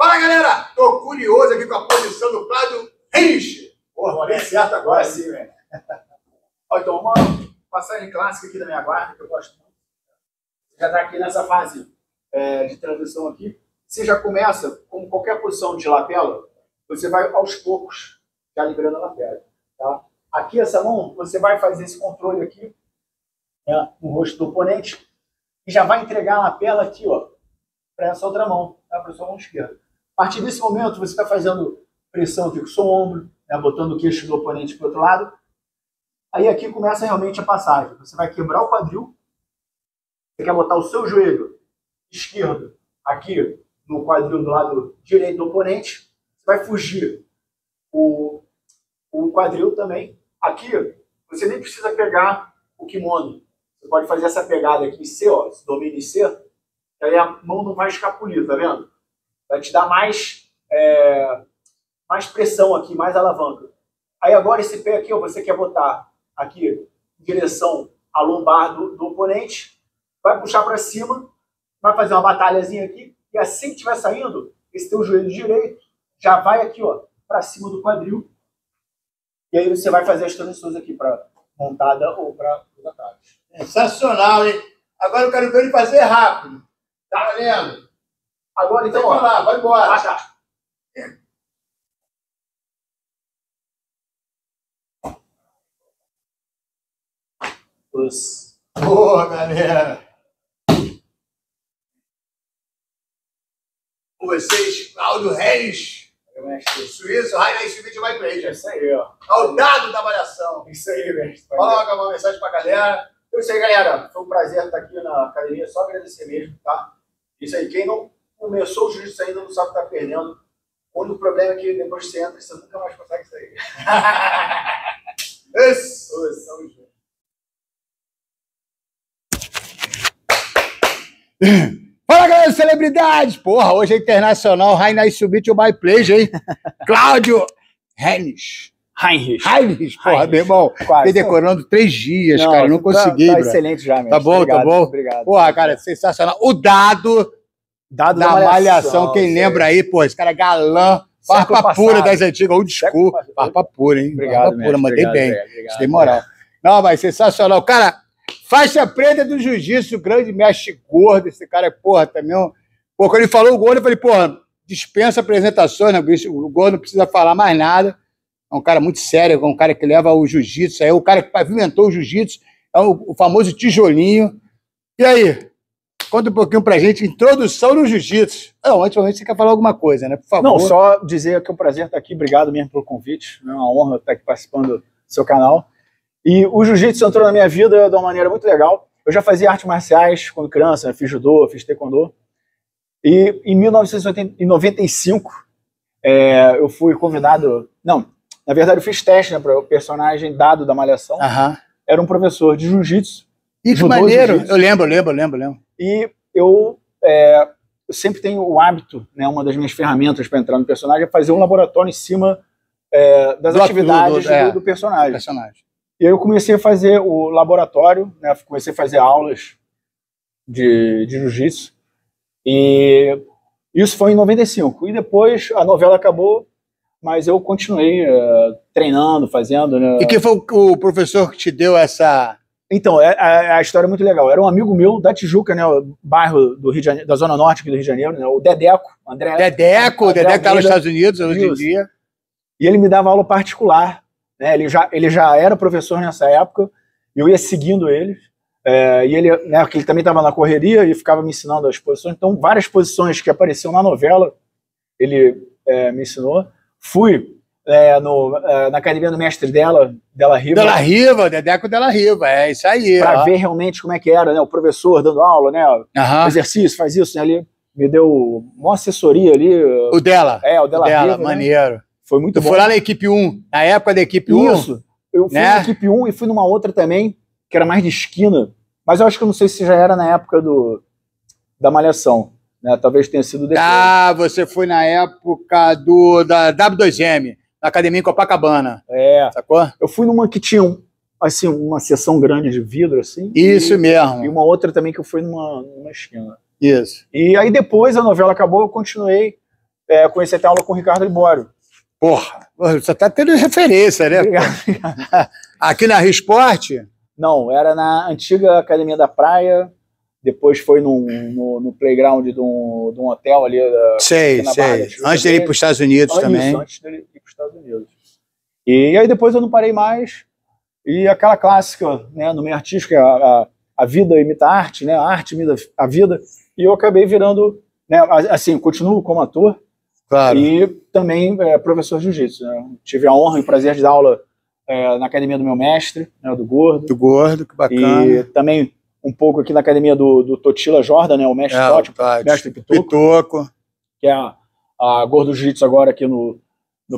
Fala, galera! Tô curioso aqui com a posição do Cláudio Reis. Porra, bem certo agora sim, velho. Então, uma passagem clássica aqui da minha guarda, que eu gosto muito. Você já tá aqui nessa fase de transição aqui. Você já começa, com qualquer posição de lapela, você vai aos poucos já liberando a lapela. Tá? Aqui, essa mão, você vai fazer esse controle aqui, né, no rosto do oponente, e já vai entregar a lapela aqui, ó, para essa outra mão, tá? Para sua mão esquerda. A partir desse momento, você está fazendo pressão aqui com o seu ombro, né, botando o queixo do oponente para o outro lado. Aí aqui começa realmente a passagem. Você vai quebrar o quadril, você quer botar o seu joelho esquerdo aqui no quadril do lado direito do oponente, você vai fugir o quadril também. Aqui, você nem precisa pegar o kimono. Você pode fazer essa pegada aqui em C, ó, esse domínio em C, que aí a mão não vai escapulir, tá vendo? Vai te dar mais pressão aqui, mais alavanca. Aí agora esse pé aqui, ó, você quer botar aqui em direção à lombar do oponente, vai puxar para cima, vai fazer uma batalhazinha aqui, e assim que estiver saindo, esse teu joelho direito já vai aqui, ó, para cima do quadril, e aí você vai fazer as transições aqui para montada ou para os ataques. Sensacional, hein? Agora eu quero ver ele fazer rápido. Tá valendo? Agora então, Vai lá, vai embora. Ah, tá. Boa, galera. Com vocês, Cláudio Reis. Suíço, Rainer Schmidt vai pra ele. Isso aí, ó. Ao dado da avaliação. Isso aí, mestre. Coloca uma mensagem pra galera. Então, isso aí, galera. Foi um prazer estar aqui na academia. Só agradecer mesmo, tá? Isso aí. Quem não começou o jiu-jitsu ainda não sabe que tá perdendo. Quando o problema é que depois que você entra, você nunca mais consegue sair. Fala, galera, celebridades! Porra, hoje é internacional, Rainer Schmidt, o My Play, hein? Cláudio Heinrich, porra, meu irmão. Fiquei decorando 3 dias, não, cara, não consegui. Tá excelente já, mesmo. Tá bom, obrigado, tá bom? Obrigado. Porra, cara, sensacional. O dado da Malhação, quem lembra aí, pô, esse cara é galã, farpa pura das antigas, old school. Farpa pura, hein? Obrigado, farpa pura, mandei bem. Obrigado, tem moral. Não, mas sensacional. Cara, faixa preta do jiu-jitsu, grande mestre gordo, esse cara é, porra, também. Pô, quando ele falou o gordo, eu falei, porra, dispensa apresentações, né? O gordo não precisa falar mais nada. É um cara muito sério, é um cara que leva o jiu-jitsu, é o cara que pavimentou o jiu-jitsu, é o famoso tijolinho. E aí? Conta um pouquinho pra gente, introdução no jiu-jitsu. Não, antes você quer falar alguma coisa, né? Por favor. Não, só dizer que é um prazer estar aqui, obrigado mesmo pelo convite, é uma honra estar aqui participando do seu canal. E o jiu-jitsu entrou na minha vida de uma maneira muito legal. Eu já fazia artes marciais quando criança, fiz judô, fiz taekwondo. E em 1995, eu fui convidado... Não, na verdade eu fiz teste, né, para o personagem dado da Malhação. Era um professor de jiu-jitsu. E que maneiro! Eu lembro. E eu sempre tenho o hábito, né, uma das minhas ferramentas para entrar no personagem é fazer um laboratório em cima das atividades do personagem. E aí eu comecei a fazer o laboratório, né, comecei a fazer aulas de jiu-jitsu, e isso foi em 95. E depois a novela acabou, mas eu continuei treinando, fazendo. Né. E quem foi o professor que te deu essa... Então, a história é muito legal. Era um amigo meu da Tijuca, né, o bairro do Rio de Janeiro, da Zona Norte aqui do Rio de Janeiro, né, o Dedeco. André está nos Estados Unidos hoje em dia. E ele me dava aula particular. Né, ele já era professor nessa época, eu ia seguindo ele, e ele, né, porque ele também estava na correria e ficava me ensinando as posições, então várias posições que apareciam na novela, ele me ensinou. Fui na academia do mestre Della Riva. Dedeco Della Riva, é isso aí. Para ver realmente como é que era, né, o professor dando aula, né, exercício, faz isso, né, ele me deu uma assessoria ali. O Della? O Della Riva, maneiro. Né? Foi muito bom. Foi lá na equipe 1, na época da equipe 1? Isso. Eu fui na equipe 1 e fui numa outra também, que era mais de esquina. Mas eu acho que eu não sei se já era na época da Malhação. Né? Talvez tenha sido depois. Ah, você foi na época da W2M, na academia em Copacabana. Sacou? Eu fui numa que tinha assim, uma seção grande de vidro, assim. Isso mesmo. E uma outra também que eu fui numa esquina. Isso. E aí depois a novela acabou, eu continuei conheci até aula com o Ricardo Libório. Porra, você tá tendo referência, né? Obrigado. Aqui na Rio Esporte? Não, era na antiga Academia da Praia, depois foi no playground de um hotel ali. Sei. Antes dele ir para os Estados Unidos também. Isso, antes dele ir para os Estados Unidos. E aí depois eu não parei mais, e aquela clássica, né, no meio artístico, a vida imita a arte, né, a arte imita a vida, e eu acabei virando, né, assim, continuo como ator, claro. E também professor de jiu-jitsu, né? Tive a honra e o prazer de dar aula na academia do meu mestre, né, do Gordo. Do Gordo, que bacana. E também um pouco aqui na academia do Totila Jordan, né, o mestre Totti, mestre Pitoco, que é a Gordo Jiu-Jitsu agora aqui no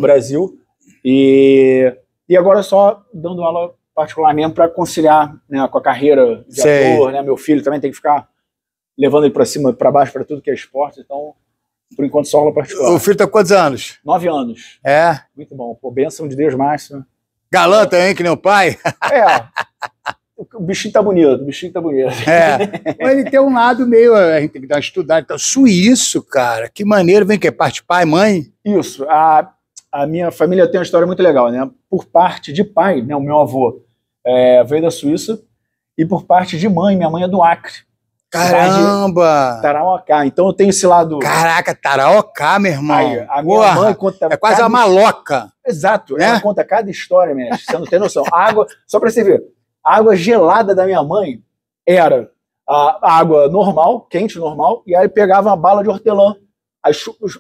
Brasil. E agora só dando aula particular mesmo para conciliar, né, com a carreira de ator, né? Meu filho também tem que ficar levando ele para cima, para baixo, para tudo que é esporte. Então, por enquanto, só aula particular. O filho tá com quantos anos? 9 anos. É? Muito bom. Pô, bênção de Deus máxima. Galã também, que nem o pai? O bichinho tá bonito, Mas ele tem um lado meio, a gente tem que dar uma estudada. Então, suíço, cara, que maneiro. Vem que é parte pai, mãe? Isso. A minha família tem uma história muito legal, né? Por parte de pai, né, o meu avô veio da Suíça, e por parte de mãe, minha mãe é do Acre. Caramba! Tarauacá. Então eu tenho esse lado... Caraca, Tarauacá, meu irmão. Aí, a minha mãe conta... É quase uma maloca. Exato. Né? Ela conta cada história, mestre. Você não tem noção. Só pra você ver, a água gelada da minha mãe era a água normal, quente normal, e aí pegava uma bala de hortelã, aí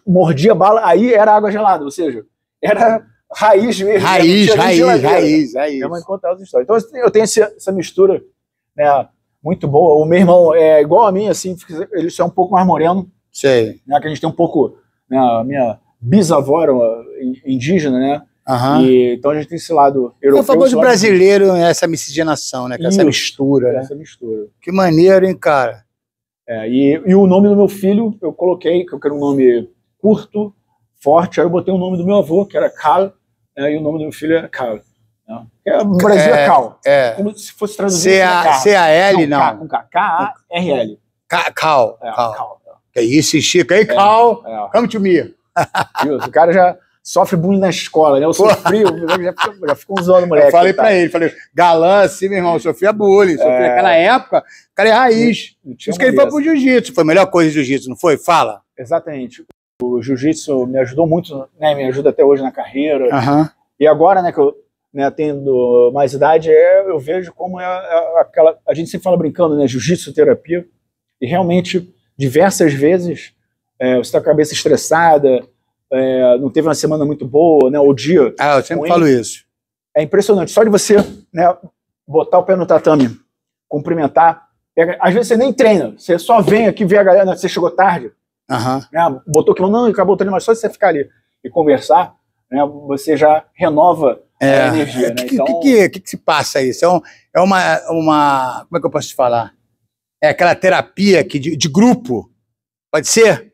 mordia a bala, aí era água gelada, ou seja, era raiz mesmo. Raiz. Minha mãe conta as histórias. Então eu tenho essa mistura, né, muito boa. O meu irmão é igual a mim, assim, ele só é um pouco mais moreno. Sei. Né, que a gente tem um pouco, né, a minha bisavó era indígena, né? Uhum. Então a gente tem esse lado europeu. O famoso brasileiro, essa miscigenação, né? Essa mistura. Essa mistura. Que maneiro, hein, cara? E o nome do meu filho, eu coloquei, que eu quero um nome curto, forte, aí eu botei o nome do meu avô, que era Carl, e o nome do meu filho é Carl. Né? No Brasil é Cal. Como se fosse traduzido. C-A-L, não. Com K. K-A-R-L. Cal. Que isso, estica aí, Cal. Come to me. O cara já sofre bullying na escola, né? Eu sofri, já ficou zoando o moleque. Eu falei pra ele, galã, assim, meu irmão, eu sofria bullying. Naquela época, o cara é raiz. Isso que ele foi pro jiu-jitsu. Foi a melhor coisa do jiu-jitsu, não foi? Fala. Exatamente. O jiu-jitsu me ajudou muito, né? Me ajuda até hoje na carreira. Uhum. E agora, né, que eu tendo mais idade, eu vejo como aquela... A gente sempre fala brincando, né? Jiu-jitsu terapia. E realmente, diversas vezes, você tá com a cabeça estressada, não teve uma semana muito boa, né? O dia... eu sempre falo isso. É impressionante. Só de você, né, botar o pé no tatame, cumprimentar, às vezes você nem treina, você só vem aqui ver a galera, né, você chegou tarde, né, botou aquilo, não, acabou o treino, mas só de você ficar ali e conversar, né, você já renova a energia. Né? Então... que se passa isso? É uma... Como é que eu posso te falar? É aquela terapia de grupo? Pode ser?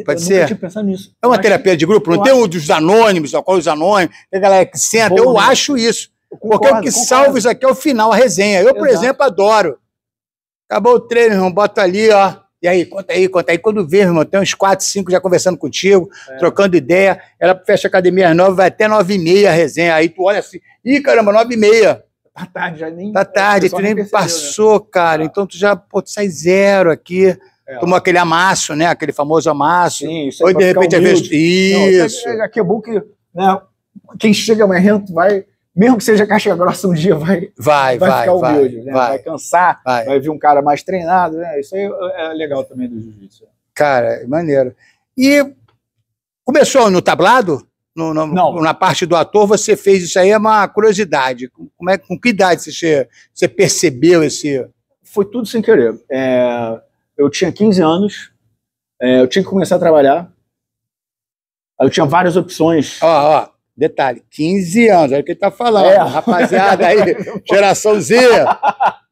Pode ser? Eu nunca tinha pensado nisso. É uma terapia de grupo? Não tem o dos anônimos, os anônimos, tem a galera que senta. Eu acho isso. Porque o que salva isso aqui é o final, a resenha. Eu, por exemplo, adoro. Acabou o treino, irmão, bota ali, ó. E aí, conta aí. Quando vê, irmão, tem uns 4, 5 já conversando contigo, trocando ideia. Ela fecha a academia às 9, vai até 9h30 a resenha. Aí tu olha assim, caramba, 9h30. Tá tarde, já nem... Tá tarde, tu nem passou, né? Cara. Então tu já, tu sai zero aqui. Tomou aquele amasso, né? Aquele famoso amasso. Sim, isso. Ou de repente, às vezes... Isso. Aqui é bom que, né, quem chega mais rento vai... Mesmo que seja caixa grossa, um dia vai ficar humilde, né? Vai cansar, vai vir um cara mais treinado, né? Isso aí é legal também do jiu-jitsu. Cara, é maneiro. E começou no tablado? Não. Na parte do ator, você fez isso aí, é uma curiosidade. Com que idade você percebeu esse... Foi tudo sem querer. Eu tinha 15 anos, eu tinha que começar a trabalhar, eu tinha várias opções. Detalhe, 15 anos, é o que ele tá falando, rapaziada aí, geração Z,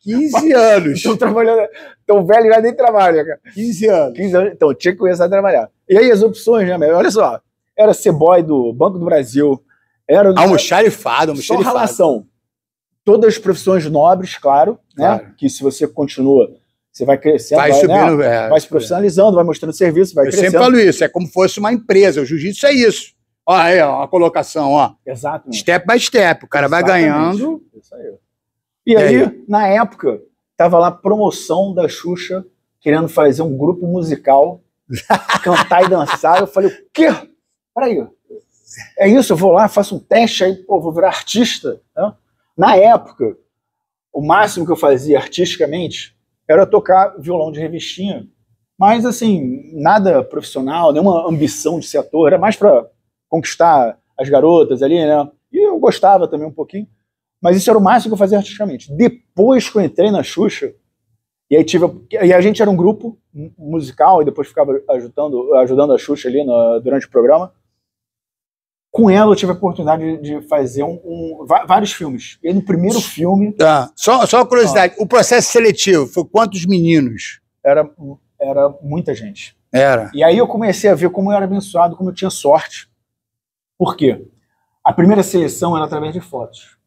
15 anos. Estou trabalhando, tão velho já nem trabalha, cara. 15 anos. Então eu tinha que começar a trabalhar. E aí as opções, né, olha só, era ser boy do Banco do Brasil, era... Almoxarifado. Só relação. Todas as profissões nobres, claro, né, que se você continua Você vai crescendo, vai subindo, né? Vai se profissionalizando, vai mostrando serviço, vai crescendo. Eu sempre falo isso, é como se fosse uma empresa. O jiu-jitsu é isso. Ó, aí, ó, a colocação, ó. Exato. Step by step. O cara vai ganhando. Isso aí. E aí, na época, tava lá promoção da Xuxa, querendo fazer um grupo musical, cantar e dançar. Eu falei, o quê? Peraí, é isso? Eu vou lá, faço um teste, aí, pô, vou virar artista. Né? Na época, o máximo que eu fazia artisticamente era tocar violão de revistinha, mas, assim, nada profissional, nenhuma ambição de ser ator, era mais para conquistar as garotas ali, né? E eu gostava também um pouquinho, mas isso era o máximo que eu fazia artisticamente. Depois que eu entrei na Xuxa, e aí a gente era um grupo musical, e depois ficava ajudando a Xuxa ali durante o programa. Com ela eu tive a oportunidade de fazer vários filmes. E no primeiro filme... Só uma curiosidade, o processo seletivo foi quantos meninos? Era muita gente. Era. E aí eu comecei a ver como eu era abençoado, como eu tinha sorte. Por quê? A primeira seleção era através de fotos.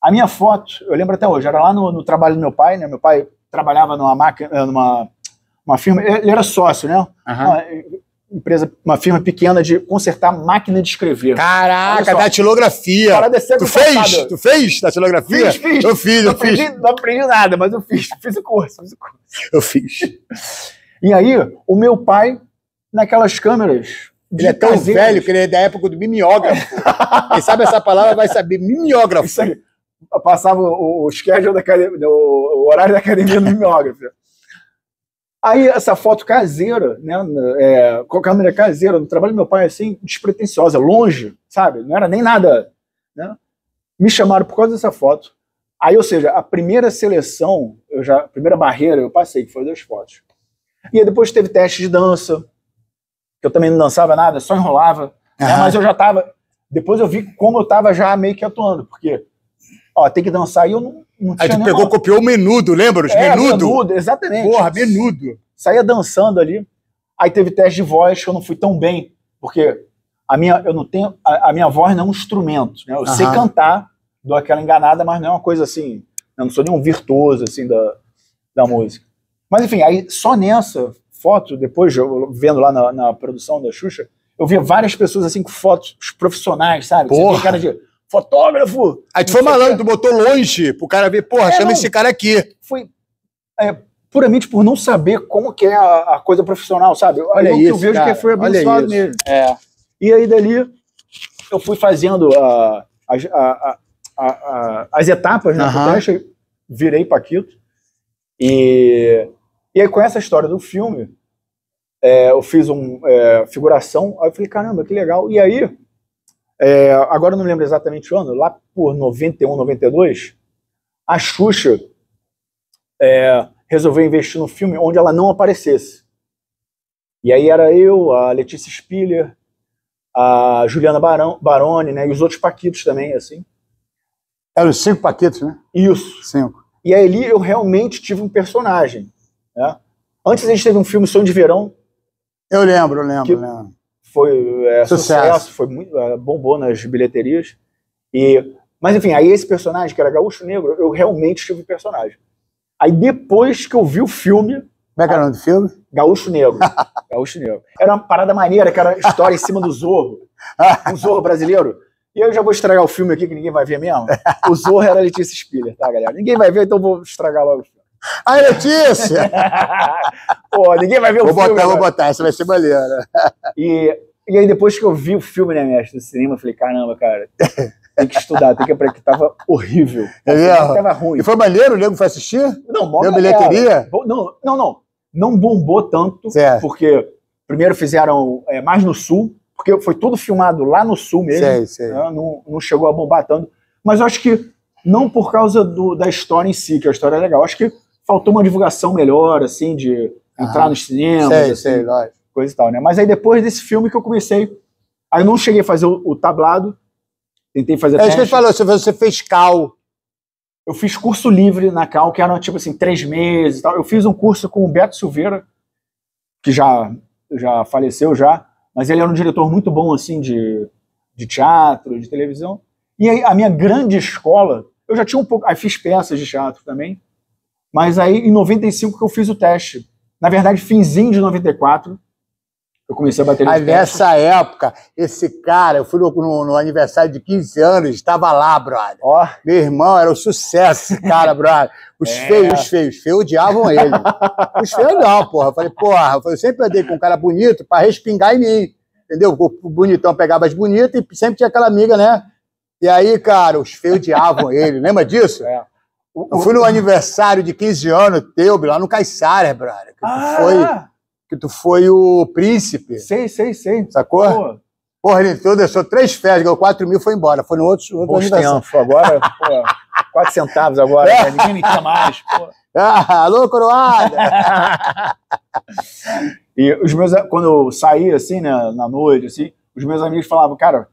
A minha foto, eu lembro até hoje, era lá no trabalho do meu pai, né? Meu pai trabalhava numa firma, ele era sócio, né? Uma firma pequena de consertar máquina de escrever. Caraca, datilografia. Tu fez? Tu fez datilografia? Fiz. Eu fiz. Não aprendi nada, mas eu fiz o curso. Eu fiz. E aí, o meu pai, naquelas câmeras... Ele é tão velho que ele é da época do mimeógrafo. Quem sabe essa palavra vai saber, mimeógrafo. Isso aí. Eu passava o schedule da academia, o horário da academia no mimeógrafo. Aí essa foto caseira, né, com a câmera caseira, no trabalho do meu pai, assim, despretensiosa, longe, sabe? Não era nem nada, né? Me chamaram por causa dessa foto. Aí, ou seja, a primeira seleção, a primeira barreira eu passei, que foi 2 fotos. E aí depois teve teste de dança, que eu também não dançava nada, só enrolava, né? Mas eu já tava... Depois eu vi como eu tava já meio que atuando, porque, tem que dançar e eu não tinha... Aí tu pegou, copiou o Menudo, lembra? Menudo, exatamente. Porra, Menudo. Saía dançando ali. Aí teve teste de voz, que eu não fui tão bem, porque a minha voz não é um instrumento, né? Eu sei cantar, dou aquela enganada, mas não é uma coisa assim, eu não sou nenhum virtuoso assim da música. Mas enfim, aí só nessa foto, depois eu vendo lá na produção da Xuxa, eu via várias pessoas assim com fotos profissionais, sabe? Porra. Você tem cara de fotógrafo. Aí tu foi malandro, tu botou longe pro cara ver, porra, chama esse cara aqui. Foi puramente por não saber como que é a coisa profissional, sabe? Olha isso, eu vejo cara. que foi abençoado mesmo. É. E aí dali eu fui fazendo as etapas, né? Do teste, virei paquito. E aí com essa história do filme, eu fiz figuração, aí eu falei, caramba, que legal. E aí, agora eu não lembro exatamente o ano, lá por 91, 92, a Xuxa resolveu investir no filme onde ela não aparecesse. E aí era eu, a Letícia Spiller, a Juliana Baroni, né, e os outros paquitos também, assim. Eram 5 paquitos, né? Isso. 5. E aí ali eu realmente tive um personagem, né? Antes a gente teve um filme Sonho de Verão. Eu lembro. Foi sucesso, foi muito, bombou nas bilheterias. Mas enfim, aí esse personagem, que era Gaúcho Negro, eu realmente tive um personagem. Aí depois que eu vi o filme... Como é que era o nome do filme? Gaúcho Negro. Gaúcho Negro. Era uma parada maneira, que era história em cima do Zorro. Um Zorro brasileiro. E eu já vou estragar o filme aqui, que ninguém vai ver mesmo. O Zorro era a Letícia Spiller, tá, galera? Ninguém vai ver, então eu vou estragar logo o filme. Ai, Letícia! Pô, ninguém vai ver o filme. Vou botar, essa vai ser maneira. E aí depois que eu vi o filme, né, mestre, no cinema, eu falei, caramba, cara, tem que estudar, tem que aprender, que tava horrível. Tava ruim. E foi maneiro? O nego foi assistir? Não, deu bilheteria? Não bombou tanto, certo. Porque primeiro fizeram mais no Sul, porque foi tudo filmado lá no Sul mesmo. Sei. Né, não chegou a bombar tanto. Mas eu acho que não por causa da história em si, que a história é legal. Acho que faltou uma divulgação melhor, assim, de entrar nos cinemas. Sei, lógico. Coisa e tal, né? Mas aí depois desse filme que eu comecei... Aí eu não cheguei a fazer o tablado, tentei fazer teste. Isso que ele falou, você fez Cal. Eu fiz curso livre na Cal, que eram tipo assim, 3 meses e tal. Eu fiz um curso com o Beto Silveira, que já faleceu já, mas ele era um diretor muito bom, assim, de teatro, de televisão. E aí a minha grande escola, eu já tinha um pouco... Aí fiz peças de teatro também. Mas aí, em 95, que eu fiz o teste. Na verdade, finzinho de 94, eu comecei a bater Aí nessa época, esse cara, eu fui no aniversário de 15 anos, estava lá, brother. Ó. Meu irmão, era um sucesso esse cara, brother. Os feios odiavam ele. Os feios não, porra. Eu falei, porra, eu sempre andei com um cara bonito pra respingar em mim. Entendeu? O bonitão pegava as bonitas e sempre tinha aquela amiga, né? E aí, cara, os feios odiavam ele. Lembra disso? É. Eu fui no aniversário de 15 anos teu, lá no Caiçara, brother. Que tu foi o príncipe. Sei. Sacou? Pô. Porra, ele entrou, deixou 3 festas, ganhou 4 mil e foi embora. Foi no outro aniversário. Tempo. Agora, pô, 4 centavos agora. Né? Ninguém me quer mais. Pô. Alô, coroada! E os meus, quando eu saía, assim, né, na noite, assim, os meus amigos falavam, cara,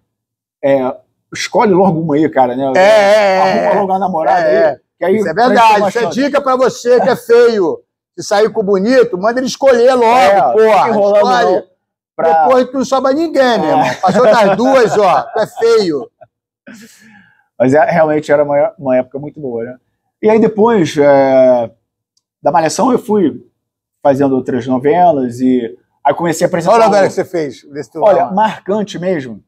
escolhe logo uma aí, cara, né? Arruma logo uma namorada aí. Que aí isso é verdade, isso é dica pra você que é feio. Se sair com o bonito, manda ele escolher logo, porra. Escolhe. Depois tu não sobra ninguém, meu irmão. Passou das 2, ó, tu é feio. Mas realmente era uma época muito boa, né? E aí depois da Malhação eu fui fazendo outras novelas e aí comecei a apresentar... Qual novela que você fez? Olha, marcante mesmo.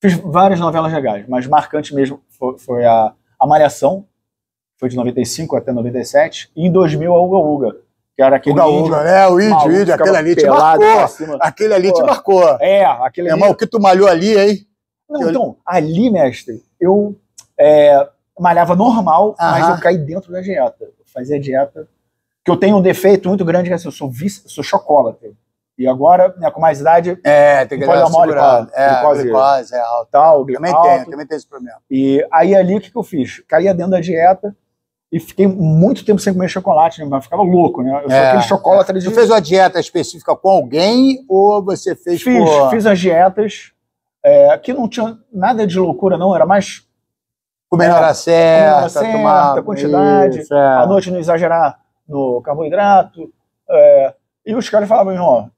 Fiz várias novelas legais, mas marcante mesmo foi a Malhação. Foi de 95 até 97. E em 2000 a Uga Uga. Que era aquele índio, né? O índio, aquele ali te marcou. Aquele ali te marcou. Aquele ali... Irmão, o que tu malhou ali, hein? Não, então, ali, mestre, eu malhava normal, mas eu caí dentro da dieta. Eu fazia dieta. Que eu tenho um defeito muito grande, que é assim, eu sou chocolate. E agora, né, com mais idade, tem que dar uma segurada. Glicose é alta. Também tenho esse problema. E aí ali, o que eu fiz? Caía dentro da dieta e fiquei muito tempo sem comer chocolate, né? Mas ficava louco, né? Eu sou aquele chocolate tradicional. Você fez uma dieta específica com alguém ou você fez Fiz as dietas, que não tinha nada de loucura, não, era mais... Comer na hora certa, tomar quantidade, à noite não exagerar no carboidrato. E os caras falavam, ó,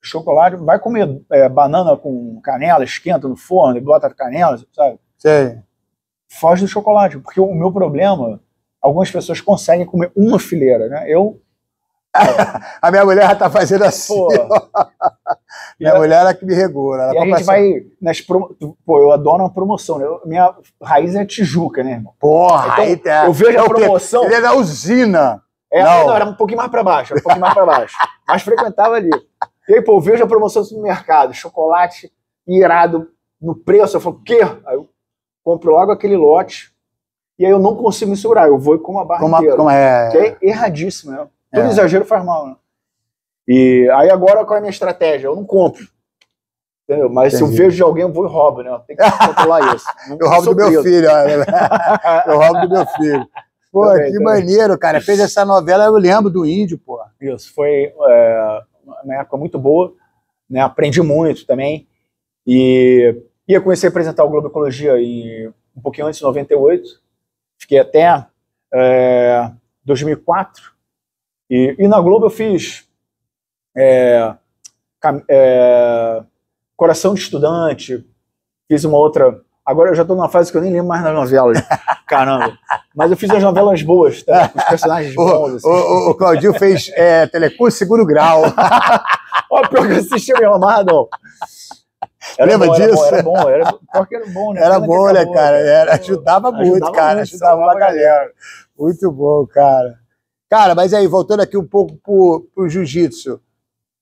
chocolate, vai comer banana com canela, esquenta no forno e bota canela, sabe? Sei. Foge do chocolate, porque o meu problema, algumas pessoas conseguem comer uma fileira, né? A minha mulher já tá fazendo assim. Minha mulher é que me regula. E a gente vai nas eu adoro uma promoção, né? Minha raiz é Tijuca, né, irmão? Porra, então, eu vejo a promoção. Ele é da usina. Não, era um pouquinho mais pra baixo, mas frequentava ali. E aí, eu vejo a promoção do supermercado, chocolate irado no preço, eu falo, o quê? Aí eu compro logo aquele lote, e aí eu não consigo me segurar, eu vou com uma barra inteira. Que é erradíssimo, né? Todo exagero faz mal, né? E aí agora, qual é a minha estratégia? Eu não compro, entendeu? Mas se eu vejo de alguém, eu vou e roubo, né? Tem que controlar isso. Eu roubo do meu filho, eu roubo do meu filho. Pô, que maneiro, cara. Fez essa novela, eu lembro do índio, pô. Isso, foi uma época muito boa, né? Aprendi muito também. E eu comecei a apresentar o Globo Ecologia um pouquinho antes de 98. Fiquei até 2004. E na Globo eu fiz Coração de Estudante, fiz uma outra... Agora eu já estou numa fase que eu nem lembro mais das novelas. Caramba. Mas eu fiz as novelas boas, tá? Com os personagens bons. Assim. O Claudinho fez Telecurso Segundo Grau. Ó, pior que eu assisti meu amado. Lembra disso? Era bom. Pior que era bom, né? Era bom, né, cara? Ajudava muito, cara. Ajudava a galera. Muito bom, cara. Cara, mas aí, voltando aqui um pouco pro jiu-jitsu.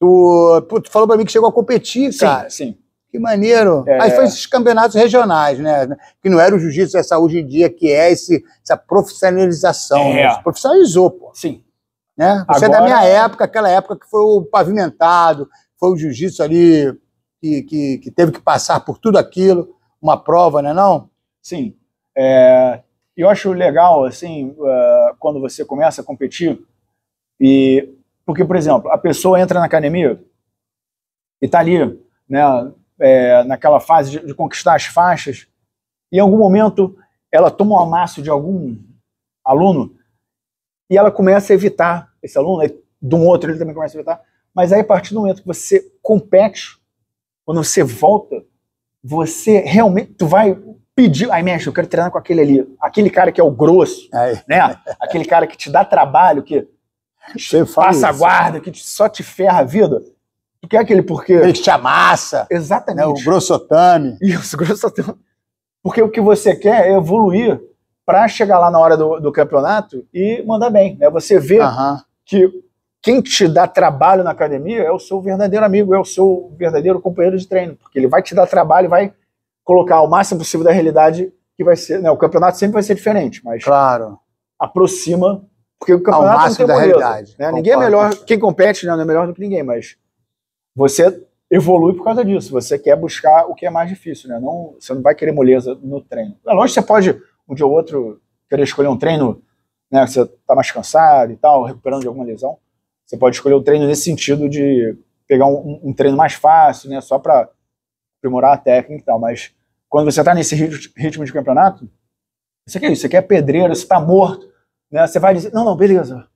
Tu falou pra mim que chegou a competir, cara. Sim. Que maneiro. Aí foi esses campeonatos regionais, né? Que não era o jiu-jitsu essa hoje em dia, que é essa profissionalização. Né? Profissionalizou, pô. Sim. Né? Você é da minha época, aquela época que foi o pavimentado, foi o jiu-jitsu ali que teve que passar por tudo aquilo, uma prova, né, não? Sim. Eu acho legal, assim, quando você começa a competir, porque, por exemplo, a pessoa entra na academia e tá ali, né, naquela fase de conquistar as faixas, e em algum momento ela toma um amasso de algum aluno e ela começa a evitar esse aluno, e de um outro ele também começa a evitar, mas aí a partir do momento que você compete, quando você volta, você realmente, tu vai pediu, aí mestre, eu quero treinar com aquele ali, aquele cara que é o grosso, né? Aquele cara que te dá trabalho, que passa a guarda, que só te ferra a vida. Tu quer aquele porque... Ele te amassa. Exatamente. Né? O grossotame. Isso, o grossotame. Porque o que você quer é evoluir para chegar lá na hora do campeonato e mandar bem, né? Você vê que quem te dá trabalho na academia é o seu verdadeiro amigo, é o seu verdadeiro companheiro de treino, porque ele vai te dar trabalho e vai colocar o máximo possível da realidade que vai ser, né? O campeonato sempre vai ser diferente, mas aproxima, porque o campeonato não tem da moleza, realidade. Né? Ninguém é melhor, quem compete não é melhor do que ninguém, mas você evolui por causa disso, você quer buscar o que é mais difícil, né? Não, você não vai querer moleza no treino. É lógico que você pode, um dia ou outro, querer escolher um treino, né, que você está mais cansado e tal, recuperando de alguma lesão. Você pode escolher o treino nesse sentido de pegar um treino mais fácil, né, só para aprimorar a técnica e tal, mas quando você está nesse ritmo de campeonato, você quer isso, você quer pedreiro, você está morto, né, você vai dizer, não, beleza,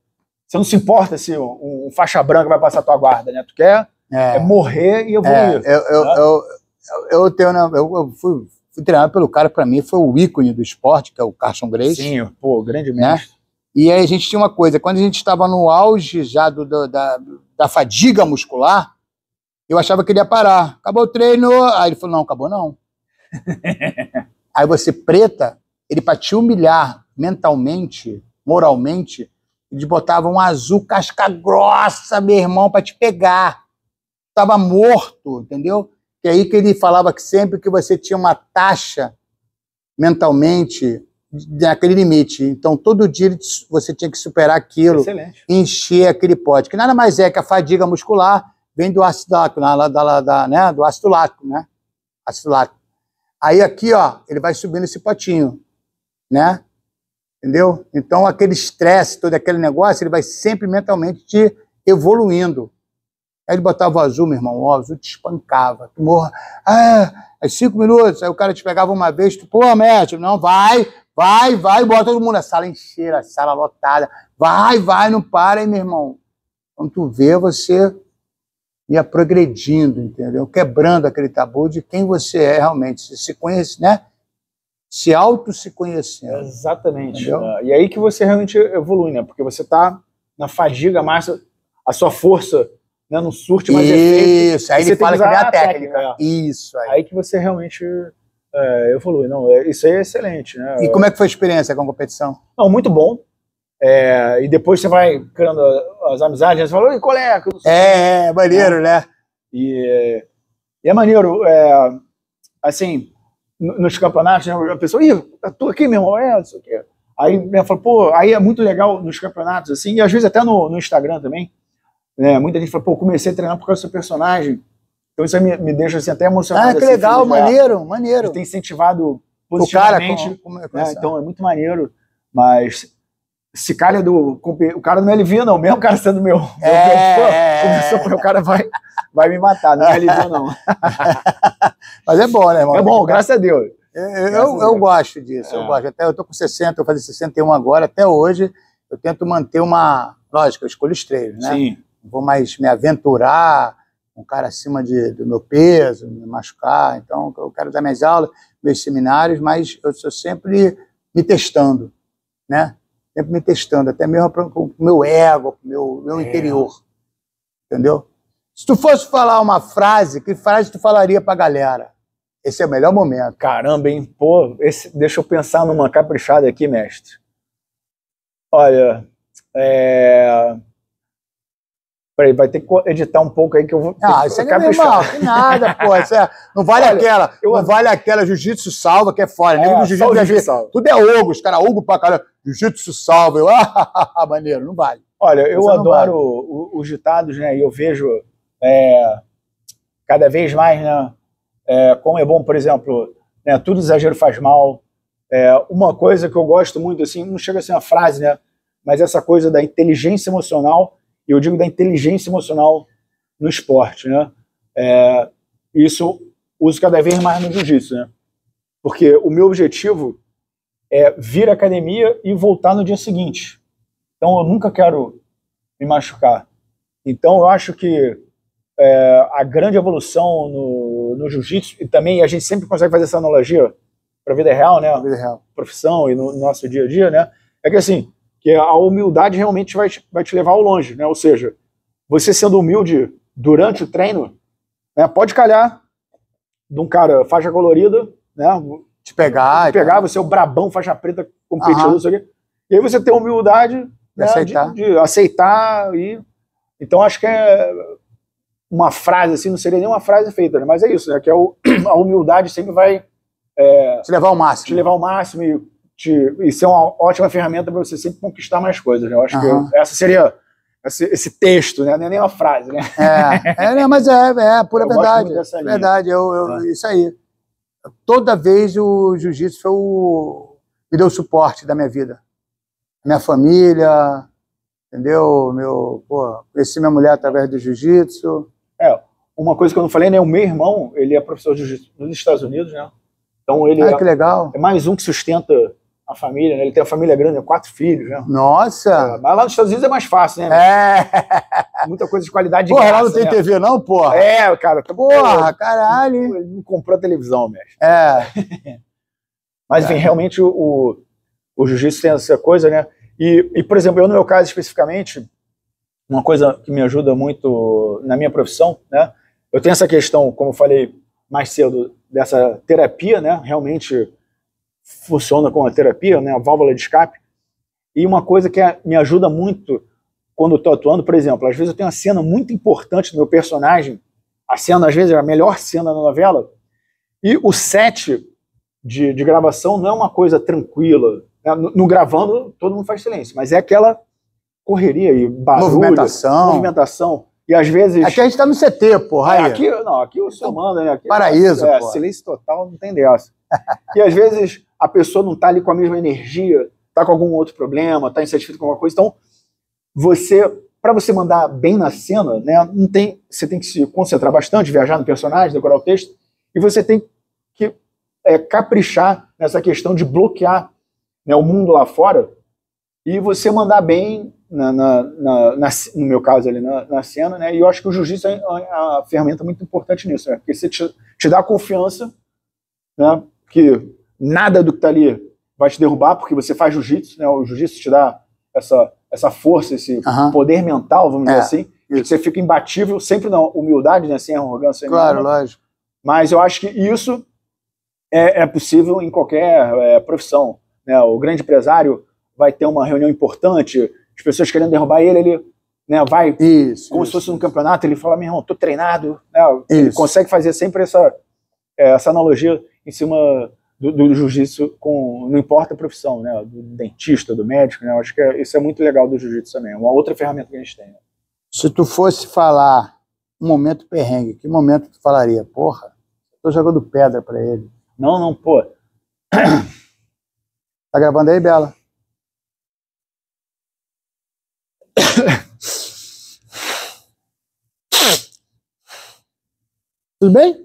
você não se importa se um faixa branca vai passar a tua guarda, né, tu quer morrer e evoluir. Eu fui treinado pelo cara, para mim, foi o ícone do esporte, que é o Carson Gracie. Sim, pô, grande mestre. Né? E aí a gente tinha uma coisa, quando a gente estava no auge já da fadiga muscular, eu achava que ele ia parar. Acabou o treino, aí ele falou, não, acabou não. Aí você, preta, ele para te humilhar mentalmente, moralmente, eles botavam um azul casca grossa, meu irmão, para te pegar. Tava morto, entendeu? E aí que ele falava que sempre que você tinha uma taxa mentalmente naquele limite. Então, todo dia você tinha que superar aquilo, encher aquele pote. Que nada mais é que a fadiga muscular vem do ácido lático, né? Do ácido lático, né? Ácido lático. Aí aqui, ó, ele vai subindo esse potinho, né? Entendeu? Então, aquele estresse, todo aquele negócio, ele vai sempre mentalmente te evoluindo. Aí ele botava o azul, meu irmão, o azul te espancava. Tu morra. Aí 5 minutos, aí o cara te pegava uma vez, tu, pô, mestre, não, vai, bota todo mundo. A sala encheira, a sala lotada. Vai, não para aí, meu irmão. Quando tu vê, você ia progredindo, entendeu? Quebrando aquele tabu de quem você é realmente. Você se conhece, né? Se conhecendo. Exatamente. E aí que você realmente evolui, né? Porque você tá na fadiga, mas a sua força, né, não surte mais efeito. Isso, aí ele fala que é a técnica. Isso aí. Aí que você realmente evolui. Não, isso aí é excelente, né? E como é que foi a experiência com a competição? Não, muito bom. E depois você vai criando as amizades, você fala, oi, colega. Maneiro, né? E é maneiro, assim, nos campeonatos, né, a pessoa, eu tô aqui, meu irmão, não sei o quê. Aí eu falo, pô, aí é muito legal nos campeonatos, assim, e às vezes até no Instagram também, né, muita gente fala, pô, comecei a treinar por causa do seu personagem, então isso aí me deixa assim, até emocionado. Que assim, legal, maneiro. Tem incentivado positivamente, o cara, então é muito maneiro, mas se calha o cara não é LV, não, mesmo o cara sendo meu fã, o cara vai me matar, não é LV, não. Mas é bom, né, irmão? É bom, graças a Deus. Eu gosto disso, eu gosto. Até eu tô com 60, eu vou fazer 61 agora, até hoje eu tento manter uma... Lógico, eu escolho os treinos, né? Sim. Não vou mais me aventurar, um cara acima do meu peso, me machucar. Então, eu quero dar minhas aulas, meus seminários, mas eu estou sempre me testando, né? Sempre me testando, até mesmo para o meu ego, para o meu interior. Entendeu? Se tu fosse falar uma frase, que frase tu falaria para a galera? Esse é o melhor momento. Caramba, hein? Pô, deixa eu pensar numa caprichada aqui, mestre. Olha, peraí, vai ter que editar um pouco aí que eu vou... isso é normal, que nada, pô. Não vale não vale aquela jiu-jitsu salva que é fora. Jiu-jitsu tudo é ogo, os caras ogo pra caralho. Jiu-jitsu salva, maneiro, não vale. Olha, eu adoro os ditados, né, e eu vejo cada vez mais, né, como é bom, por exemplo, né, tudo exagero faz mal. Uma coisa que eu gosto muito, assim, não chega a ser uma frase, né, mas essa coisa da inteligência emocional, e eu digo da inteligência emocional no esporte, né, isso uso cada vez mais no jiu-jitsu, né, porque o meu objetivo é vir à academia e voltar no dia seguinte. Então eu nunca quero me machucar. Então eu acho que a grande evolução no jiu-jitsu, e também a gente sempre consegue fazer essa analogia, para a vida real, né? Vida real. Profissão e no nosso dia a dia, né? É que assim, que a humildade realmente vai te levar ao longe, né? Ou seja, você sendo humilde durante o treino, né, pode calhar de um cara faixa colorida, né? Te pegar, você é o brabão, faixa preta, competidor, isso aqui. E aí você tem a humildade, né, de aceitar. Então acho que é uma frase assim, não seria nem uma frase feita, né? Mas é isso, né? Que a humildade sempre vai te levar ao máximo. Te levar ao máximo e ser uma ótima ferramenta para você sempre conquistar mais coisas, né? Eu acho que essa seria esse texto, né? Não é nem uma frase, né? Mas é pura verdade. Verdade, isso aí. Toda vez o jiu-jitsu me deu suporte da minha vida. Minha família, entendeu? Conheci minha mulher através do jiu-jitsu. Uma coisa que eu não falei, né? O meu irmão, ele é professor de jiu-jitsu nos Estados Unidos, né? Então ele que legal. É mais um que sustenta a família, né? Ele tem uma família grande, 4 filhos, né? Nossa! Mas lá nos Estados Unidos é mais fácil, né? Muita coisa de qualidade de graça, lá não tem TV não, porra? Cara. Caralho. Ele não comprou a televisão, mesmo. Mas, enfim, realmente o jiu-jitsu tem essa coisa, né? E, por exemplo, eu no meu caso especificamente, uma coisa que me ajuda muito na minha profissão, né? Eu tenho essa questão, como eu falei mais cedo, dessa terapia, né? Realmente funciona como uma terapia, né? A válvula de escape. E uma coisa que me ajuda muito quando eu estou atuando, por exemplo, às vezes eu tenho uma cena muito importante do meu personagem, a cena, às vezes, é a melhor cena da novela, e o set de gravação não é uma coisa tranquila, né? No gravando, todo mundo faz silêncio, mas é aquela correria e barulho, movimentação, e às vezes... Aqui a gente tá no CT, porra. Aqui eu sou manda, né? Aqui, paraíso, porra. Silêncio total, não tem dessa. E às vezes a pessoa não tá ali com a mesma energia, tá com algum outro problema, tá insatisfeito com alguma coisa, então para você mandar bem na cena, né, você tem que se concentrar bastante, viajar no personagem, decorar o texto, e você tem que caprichar nessa questão de bloquear, né, o mundo lá fora, e você mandar bem, no meu caso ali, na cena, né, e eu acho que o jiu-jitsu é uma ferramenta muito importante nisso, né, porque você te dá confiança, né, que nada do que está ali vai te derrubar, porque você faz jiu-jitsu, né, o jiu-jitsu te dá essa força, esse poder mental, vamos dizer assim, que você fica imbatível, sempre na humildade, né, sem arrogância. Claro, lógico. Mas eu acho que isso é possível em qualquer profissão, né? O grande empresário vai ter uma reunião importante, as pessoas querendo derrubar ele, né, vai, como se fosse um campeonato, ele fala, meu irmão, tô treinado, né? Ele consegue fazer sempre essa analogia em cima do jiu-jitsu, não importa a profissão, né, do dentista, do médico, né, eu acho que isso é muito legal do jiu-jitsu também, é uma outra ferramenta que a gente tem. Né? Se tu fosse falar um momento perrengue, que momento tu falaria? Porra, tô jogando pedra pra ele. Não, pô. Tá gravando aí, Bela? Tudo bem?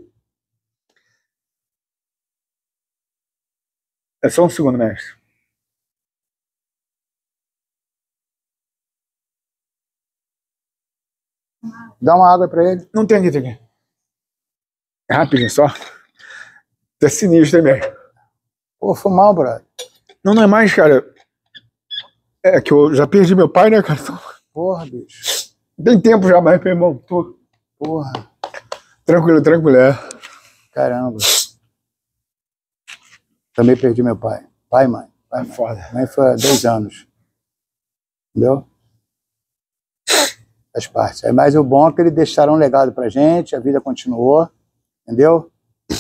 É só um segundo, mestre. Dá uma água pra ele. Não tem aqui. É rapidinho só. É sinistro, hein, mestre? Pô, foi mal, brother. Não é mais, cara. É que eu já perdi meu pai, né, cara? Porra, bicho. Tem tempo já, mas, meu irmão, Porra. Tranquilo. Caramba. Também perdi meu pai. Pai e mãe. Pai, mãe. Foda. Mãe foi há 2 anos. Entendeu? Faz parte. Mas o bom é que eles deixaram um legado pra gente, a vida continuou, entendeu?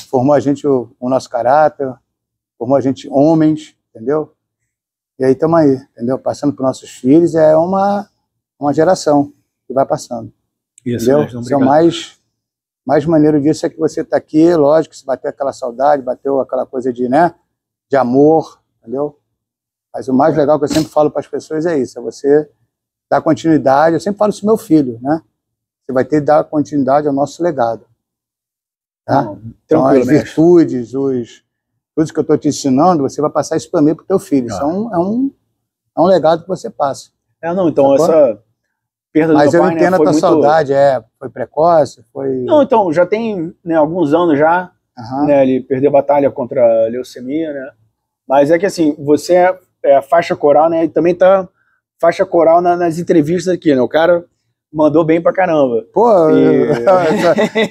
Formou a gente o nosso caráter, formou a gente homens, entendeu? E aí estamos aí, entendeu? Passando para nossos filhos, é uma geração que vai passando. Isso, entendeu? Então, mais maneiro disso é que você está aqui, lógico, se bateu aquela saudade, bateu aquela coisa de, né, de amor, entendeu? Mas o mais legal que eu sempre falo para as pessoas é isso, é você dar continuidade, eu sempre falo isso pro meu filho, né? Você vai ter que dar continuidade ao nosso legado. Tá? Não, então, as virtudes, tudo que eu estou te ensinando, você vai passar isso também para o teu filho. Isso é um legado que você passa. Então essa perda do Mas meu eu pai, entendo, né, a tua saudade, foi precoce, foi... Não, então, já tem, né, alguns anos já, né? Ele perdeu a batalha contra a leucemia, né? Mas é que assim, você é faixa coral, né? E também tá faixa coral nas entrevistas aqui, né? O cara mandou bem pra caramba. Pô,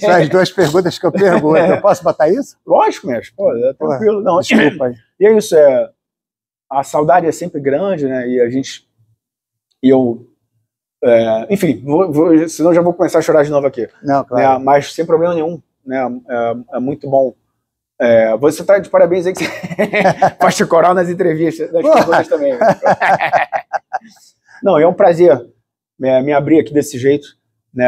são as duas perguntas que eu pergunto. Eu posso botar isso? Lógico, mestre. Pô, é tranquilo. Não, desculpa aí. E é isso, a saudade é sempre grande, né? E a gente... enfim, senão já vou começar a chorar de novo aqui. Não, claro. Né? Mas sem problema nenhum, né? É muito bom. Você tá de parabéns aí que você faixa coral nas entrevistas, nas perguntas também. Não, é um prazer me abrir aqui desse jeito. Né?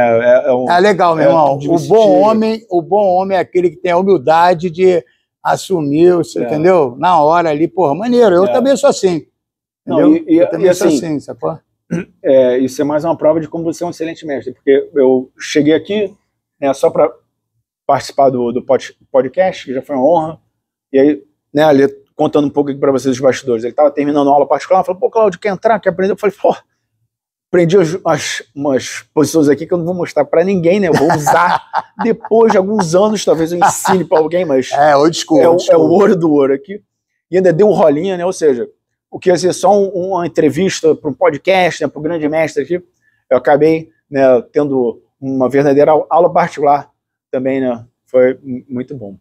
Legal, meu irmão. O bom homem é aquele que tem a humildade de assumir, você entendeu? Na hora ali, porra, maneiro. Eu também sou assim. Não, eu também sou assim, sacou? Isso é mais uma prova de como você é um excelente mestre, porque eu cheguei aqui, né, só para participar do podcast, que já foi uma honra, e aí, né, ali, contando um pouco aqui para vocês os bastidores, ele estava terminando a aula particular, falou, pô, Cláudio, quer entrar, quer aprender? Eu falei, pô, aprendi umas posições aqui que eu não vou mostrar para ninguém, né, eu vou usar depois de alguns anos, talvez eu ensine para alguém, mas old school, é o ouro do ouro aqui, e ainda deu um rolinho, né, ou seja, o que ia ser só uma entrevista para um podcast, né, para o grande mestre aqui, eu acabei, né, tendo uma verdadeira aula particular também, né, foi muito bom.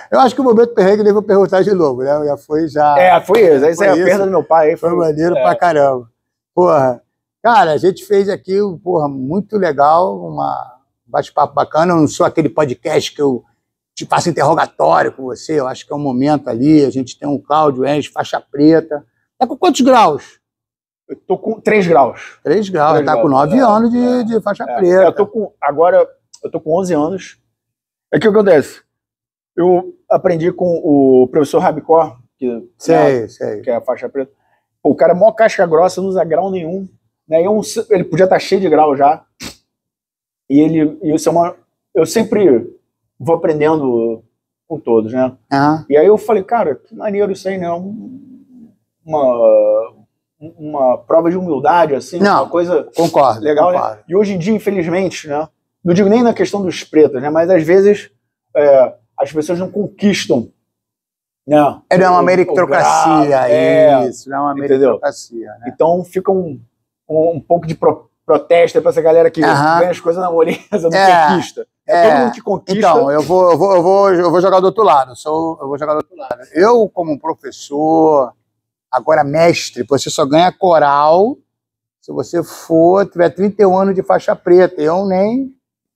Eu acho que o momento perrengue eu vou perguntar de novo, né, foi isso. Essa é a perda do meu pai. Foi maneiro pra caramba. Porra, cara, a gente fez aqui, porra, muito legal, um bate-papo bacana, eu não sou aquele podcast que eu te faço interrogatório com você, eu acho que é um momento ali, a gente tem um Cláudio Enche, faixa preta. Tá com quantos graus? Eu tô com 3 graus. 3 graus, tá com 9 anos de faixa preta. Agora, eu tô com 11 anos. É que o que acontece? Eu aprendi com o professor Rabicó, que é a faixa preta. O cara é mó casca grossa, não usa grau nenhum. Né? Ele podia estar cheio de grau já. Eu sempre vou aprendendo com todos, né? E aí eu falei, cara, que maneiro isso aí, né? Uma prova de humildade, assim, uma coisa legal. Concordo. Né? E hoje em dia, infelizmente, né? Não digo nem na questão dos pretos, né? Mas às vezes as pessoas não conquistam. Né? Não é uma meritocracia, isso, não é uma meritocracia. Né? Então fica um pouco de protesto para essa galera que ganha as coisas na moleza, não conquista. Todo mundo que conquista. Então, eu vou jogar do outro lado. Eu, como professor, agora mestre, você só ganha coral se você tiver 31 anos de faixa preta. Eu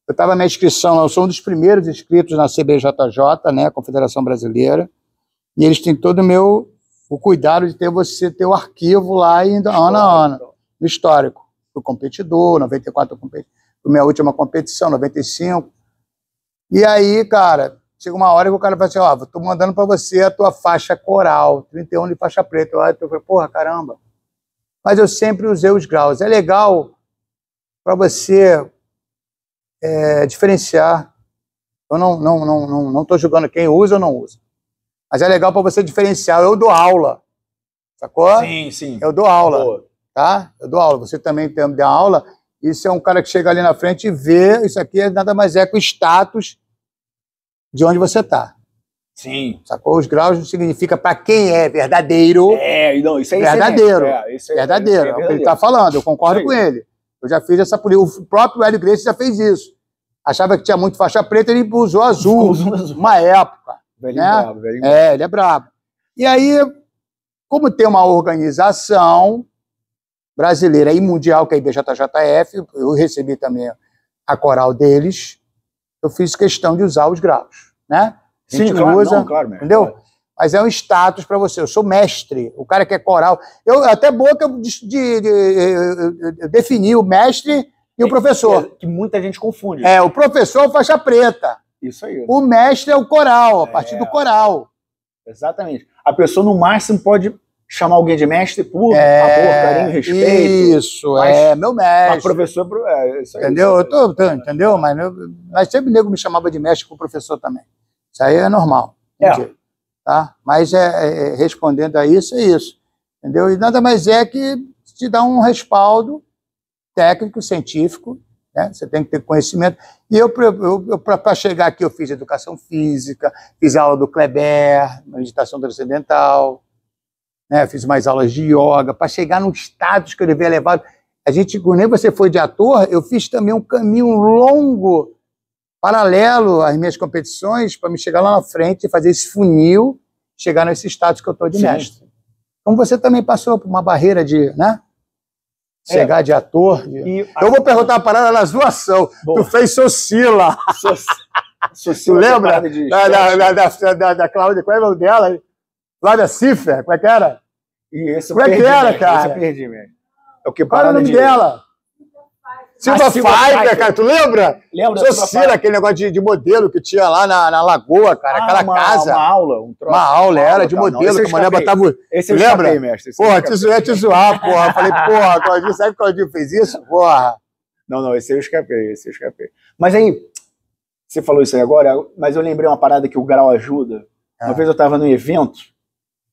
estava na inscrição, eu sou um dos primeiros inscritos na CBJJ, né, Confederação Brasileira, e eles têm todo o cuidado de ter o arquivo lá indo ano a ano, no histórico. Fui competidor, 94 eu competi, minha última competição, 95. E aí, cara, chega uma hora que o cara fala assim, tô mandando para você a tua faixa coral, 31 de faixa preta. Eu falei, porra, caramba. Mas eu sempre usei os graus. É legal para você diferenciar. Eu não tô julgando quem usa ou não usa. Mas é legal para você diferenciar. Eu dou aula, sacou? Sim. Eu dou aula, boa. Tá? Eu dou aula. Você também dá aula. Isso é um cara que chega ali na frente e vê, isso aqui nada mais é que o status de onde você está. Sim. Sacou? Os graus não significa para quem é verdadeiro. Não, isso aí verdadeiro. Verdadeiro. É o que ele está falando, eu concordo com ele. Eu já fiz essa política. O próprio Hélio Gracie já fez isso. Achava que tinha muito faixa preta, ele usou azul. Uma época. Velhinho né? brabo, velhinho brabo. Ele é brabo. E aí, como tem uma organização brasileira e mundial, que é a IBJJF, eu recebi também a coral deles, eu fiz questão de usar os graus, né? A gente usa, claro, entendeu? Claro. Mas é um status para você. Eu sou mestre, o cara que é coral. Até boa que eu defini o mestre e o professor. Que muita gente confunde. O professor é o faixa preta. Isso aí. O mestre é o coral, a partir do coral. Exatamente. A pessoa, no máximo, pode chamar alguém de mestre por amor, carinho, respeito. Isso, meu mestre. Mas professor, isso aí. Entendeu? Entendeu? Mas sempre nego me chamava de mestre com o professor também. Isso aí é normal. Tá? Mas respondendo a isso, é isso. Entendeu? E nada mais é que te dá um respaldo técnico, científico, né? Você tem que ter conhecimento. E eu para chegar aqui, eu fiz educação física, fiz aula do Kleber, meditação transcendental, né? Fiz mais aulas de yoga, para chegar no status que eu devia levar. A gente, nem você foi de ator, eu fiz também um caminho longo, paralelo às minhas competições, para me chegar lá na frente e fazer esse funil, chegar nesse status que eu estou de mestre. Então você também passou por uma barreira de, né? Chegar de ator. Eu vou perguntar uma parada na zoação. Boa. Tu fez Socila. Tu lembra da Cláudia? Qual é o nome dela? Cláudia Ciffer? Como é que era? Como é que era, cara? Eu perdi mesmo. Qual era o nome dela? Silva Pfeiffer, cara, tu lembra? Lembra? Socila, aquele negócio de modelo que tinha lá na Lagoa, cara, aquela casa. Uma aula, uma aula, era de modelo, que a mulher botava... Esse eu lembra? Escapei, mestre. Porra, te zoar, porra. Falei, porra, Claudinho, sabe que o Claudinho fez isso? Porra. Não, esse eu escapei, Mas aí, você falou isso aí agora, mas eu lembrei uma parada que o grau ajuda. Uma vez eu tava num evento,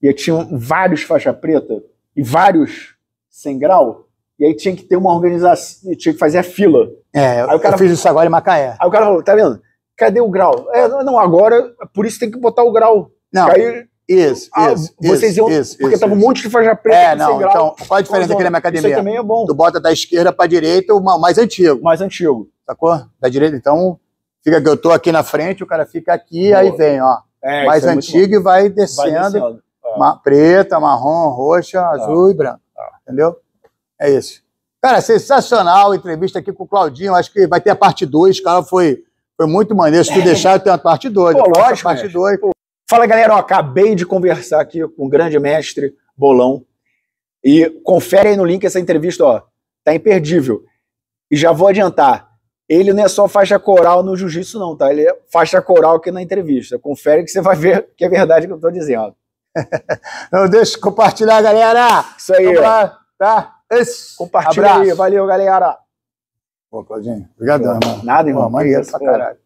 e eu tinha vários faixa preta, e vários sem grau, e aí tinha que ter uma organização, tinha que fazer a fila. Aí o cara, eu fiz isso agora em Macaé. Aí o cara falou, tá vendo? Cadê o grau? Não, agora, por isso tem que botar o grau. Não, aí, vocês iam, porque tava um monte de faixa preta sem grau. Então, qual a diferença aqui na minha academia? Isso aí também é bom. Tu bota da esquerda pra direita o mais antigo. Mais antigo. Sacou? Da direita, então, fica que eu tô aqui na frente, o cara fica aqui, aí vem, ó. Mais antigo e vai descendo. Preta, marrom, roxa, azul e branco. Entendeu? É isso. Cara, sensacional a entrevista aqui com o Claudinho. Acho que vai ter a parte 2. Cara, foi muito maneiro. Se tu deixar, tem a parte 2. Pô, lógico, parte 2. Fala, galera. Ó, acabei de conversar aqui com o grande mestre Bolão. E confere aí no link essa entrevista, ó. Tá imperdível. E já vou adiantar. Ele não é só faixa coral no jiu-jitsu, não, tá? Ele é faixa coral aqui na entrevista. Confere que você vai ver que é verdade que eu tô dizendo. Não deixa de compartilhar, galera. Isso aí. Tá? Compartilha aí. Valeu, galera. Pô, Claudinho. Obrigadão, irmão. Nada, irmão. Maneiro pra caralho.